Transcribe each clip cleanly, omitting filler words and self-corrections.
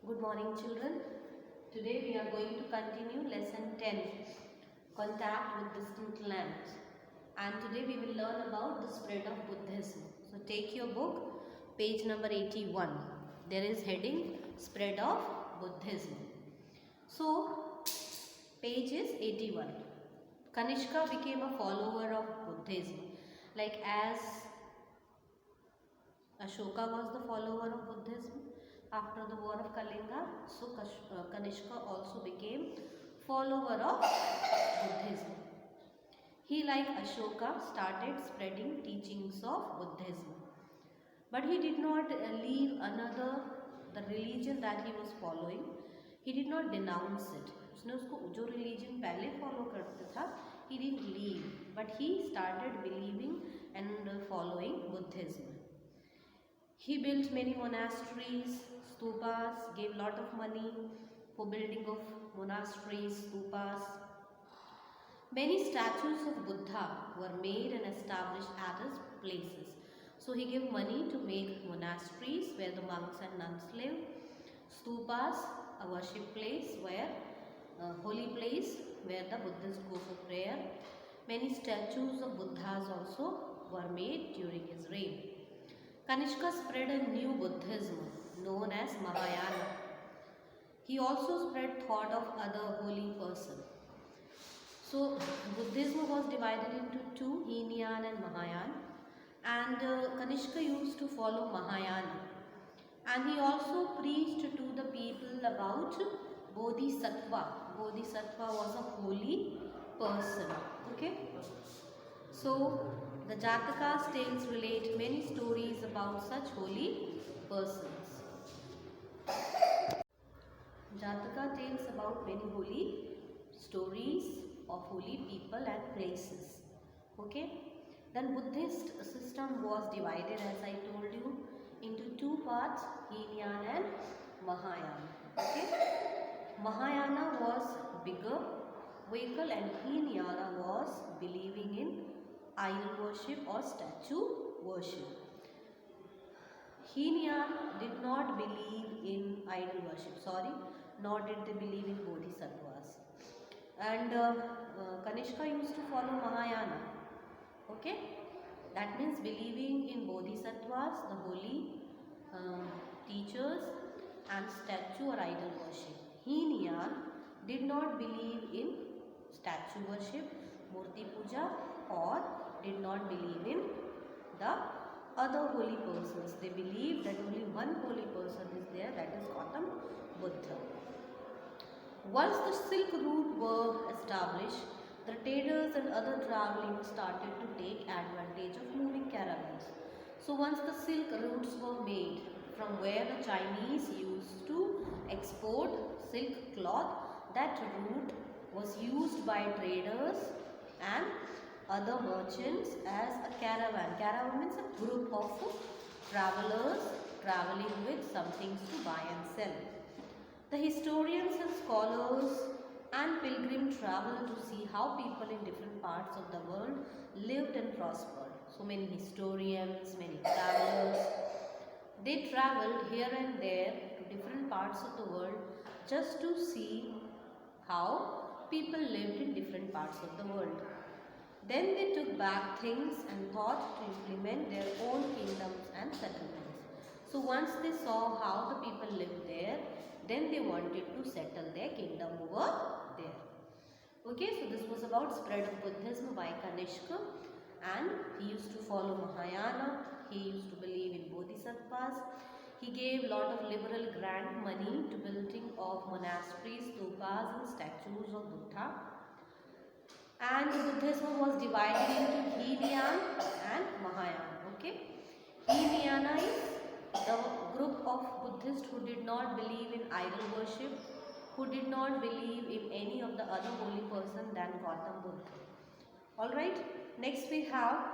Good morning children. Today we are going to continue lesson 10, Contact with Distant Lands. And today we will learn about the spread of Buddhism. So take your book, page number 81. There is heading Spread of Buddhism. So page is 81. Kanishka became a follower of Buddhism. Like as Ashoka was the follower of Buddhism after the war of Kalinga, so Kanishka also became follower of Buddhism. He, like Ashoka, started spreading teachings of Buddhism. But he did not leave the religion that he was following. He did not denounce it. उसने उसको जो religion पहले follow करता था, he didn't leave, but he started believing and following Buddhism. He built many monasteries, stupas, gave lot of money for building of monasteries, stupas. Many statues of Buddha were made and established at his places. So he gave money to make monasteries where the monks and nuns live, stupas, a worship place where holy place where the Buddhists go for prayer. Many statues of Buddhas also were made during his reign. Kanishka spread a new Buddhism known as Mahayana. He also spread thought of other holy person. So Buddhism was divided into two, Hinayan and Mahayana, and Kanishka used to follow Mahayana. And he also preached to the people about Bodhisattva. Bodhisattva was a holy person. Okay. So the Jataka's tales relate many stories about such holy persons. Jataka tells about many holy stories of holy people and places. Okay. Then Buddhist system was divided, as I told you, into two parts, Hinayan and Mahayana. Okay. Mahayana was bigger vehicle and Hinayana was believing in idol worship or statue worship. Hinayan did not believe in idol worship, nor did they believe in bodhisattvas. And Kanishka used to follow Mahayana. Okay, that means believing in bodhisattvas, the holy teachers, and statue or idol worship. Hinayan did not believe in statue worship, murti puja, or did not believe in the other holy persons. They believed that only one holy person is there, that is Gautam Buddha. Once the Silk Route were established, the traders and other traveling started to take advantage of moving caravans. So once the silk routes were made from where the Chinese used to export silk cloth, that route was used by traders and other merchants as a caravan. Caravan means a group of travelers traveling with some things to buy and sell. The historians and scholars and pilgrims traveled to see how people in different parts of the world lived and prospered. So many historians, many travelers, they traveled here and there to different parts of the world just to see how people lived in different parts of the world. Then they took back things and thought to implement their own kingdoms and settlements. So once they saw how the people lived there, then they wanted to settle their kingdom over there. Okay, so this was about spread of Buddhism by Kanishka, and he used to follow Mahayana. He used to believe in bodhisattvas. He gave lot of liberal grant money to building of monasteries, stupas and statues of Buddha. And Buddhism was divided into Hinayan and Mahayana. Okay, Hinayana is the group of Buddhists who did not believe in idol worship, who did not believe in any of the other holy person than Gautam Buddha. Alright, next we have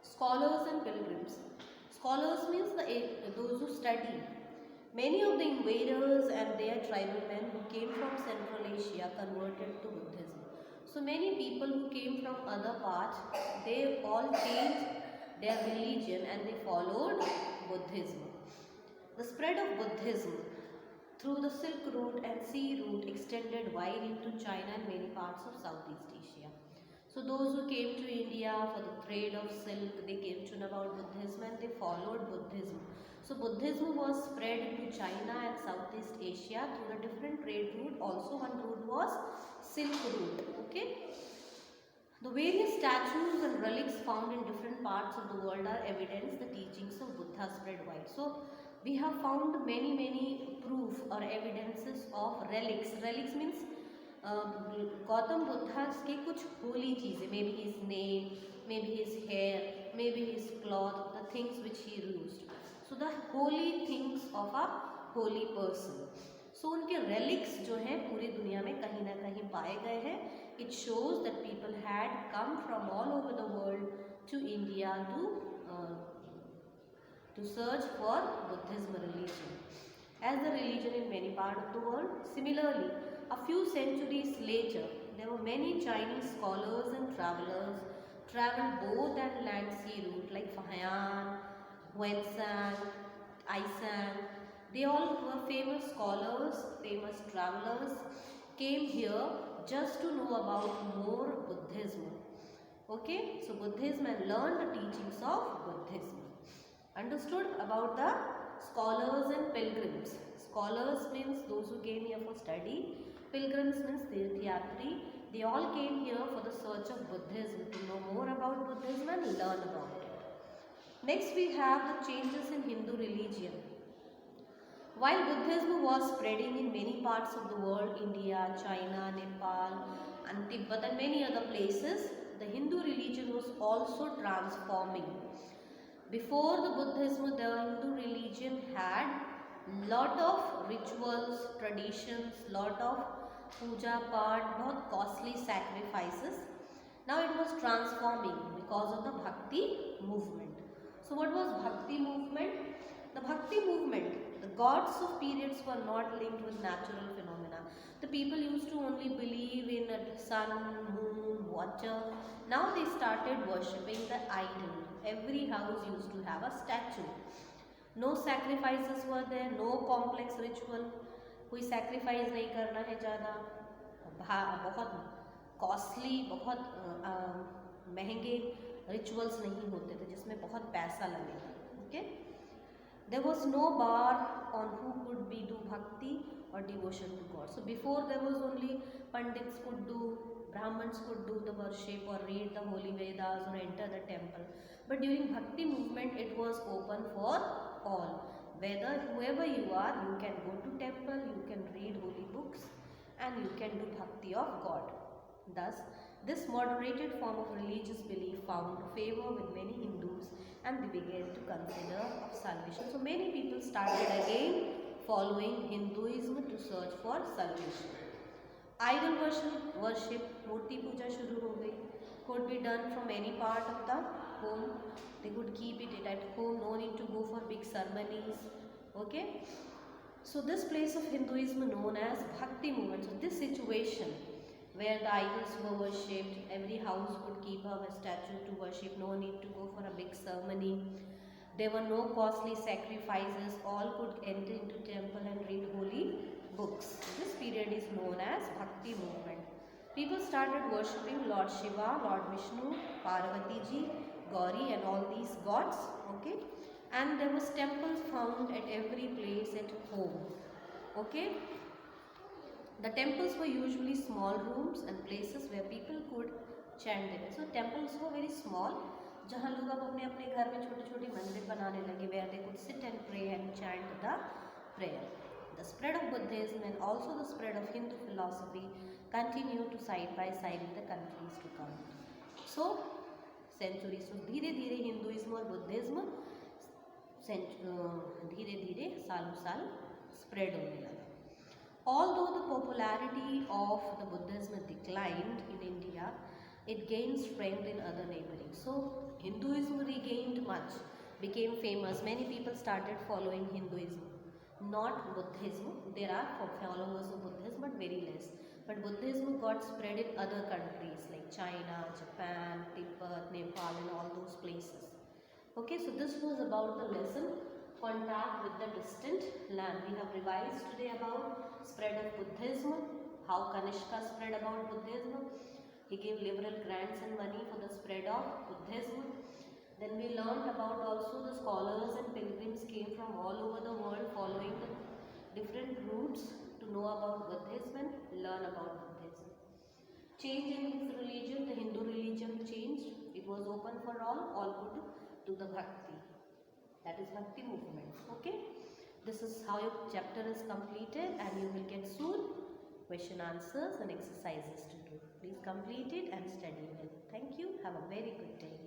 scholars and pilgrims. Scholars means those who study. Many of the invaders and their tribesmen who came from Central Asia converted to Buddhism. So many people who came from other parts, they all changed their religion and they followed Buddhism. The spread of Buddhism the Silk Route and Sea Route extended wide into China and many parts of Southeast Asia. So those who came to India for the trade of silk, they came to know about Buddhism and they followed Buddhism. So Buddhism was spread into China and Southeast Asia through a different trade route. Also one route was Silk Route. Okay. The various statues and relics found in different parts of the world are evidence the teachings of Buddha spread wide. So we have found many proof or evidences of relics. Relics means Gautam Buddha के कुछ holy चीज़ें, may be his name, may be his hair, may be his cloth, the things which he used, so the holy things of a holy person. So उनके relics जो हैं पूरी दुनिया में कहीं ना कहीं पाए गए हैं. It shows that people had come from all over the world to India to search for Buddhism religion as the religion in many parts of the world. Similarly, a few centuries later, there were many Chinese scholars and travelers traveled both and land sea route like Fahian, Huanshan, Aishan. They all were famous scholars, famous travelers, came here just to know about more Buddhism. Okay, so Buddhism and learn the teachings of Buddhism. Understood about the scholars and pilgrims. Scholars means those who came here for study. Pilgrims means Tirthyatri. They all came here for the search of Buddhism, to know more about Buddhism and learn about it. Next we have the changes in Hindu religion. While Buddhism was spreading in many parts of the world, India, China, Nepal and Tibet and many other places, the Hindu religion was also transforming. Before the Buddhism, the Hindu religion had lot of rituals, traditions, lot of puja part, बहुत costly sacrifices. Now it was transforming because of the Bhakti movement. So what was Bhakti movement? The Bhakti movement, the gods of periods were not linked with natural phenomena. The people used to only believe in a sun, moon, water. Now they started worshipping the idol. Every house used to have a statue. No sacrifices were there, no complex ritual. कोई sacrifice नहीं करना है ज़्यादा, बहुत costly, बहुत महंगे rituals नहीं होते थे जिसमें बहुत पैसा लगेगा. Okay? There was no bar on who could be do bhakti or devotion to God. So before there was only Pandits could do, Brahmins could do the worship or read the holy Vedas or enter the temple. But during Bhakti movement it was open for all. Whether whoever you are, you can go to temple, you can read holy books and you can do bhakti of God. Thus, this moderated form of religious belief found favor with many Hindus and they began to consider of salvation. So many people started again following Hinduism to search for salvation. Idol worship, Murti Puja shuru ho gayi. Could be done from any part of the home. They could keep it at home, no need to go for big ceremonies. Okay. So this place of Hinduism known as Bhakti movement. So this situation where the idols were worshipped, every house could keep up a statue to worship, no need to go for a big ceremony. There were no costly sacrifices, all could enter into temple and read holy books. This period is known as Bhakti movement. People started worshipping Lord Shiva, Lord Vishnu, Parvati ji, Gauri and all these gods. Okay, and there was temples found at every place at home. Okay. The temples were usually small rooms and places where people could chant it. So temples were very small, जहाँ लोग अब अपने अपने घर में छोटे छोटे मंदिर बनाने लगे, where they could sit and pray and chant the prayer. The spread of Buddhism and also the spread of Hindu philosophy continued to side by side in the countries to come. So centuries. So धीरे धीरे Hinduism और Buddhism धीरे धीरे सालों साल spread होने लगा. Although the popularity of the Buddhism declined in India, it gained strength in other neighboring. So Hinduism regained much, became famous. Many people started following Hinduism, not Buddhism. There are followers of Buddhism, but very less. But Buddhism got spread in other countries like China, Japan, Tibet, Nepal and all those places. Okay, so this was about the lesson contact with the distant land. We have revised today about spread of Buddhism, how Kanishka spread about Buddhism. He gave liberal grants and money for the spread of Buddhism. Then we learned about also the scholars and pilgrims came from all over the world following the different routes to know about Buddhism and learn about Buddhism. Change in his religion, the Hindu religion changed. It was open for all could do the bhakti. That is bhakti movement. Okay. This is how your chapter is completed, and you will get soon question answers and exercises to do. Please complete it and study well. Thank you. Have a very good day.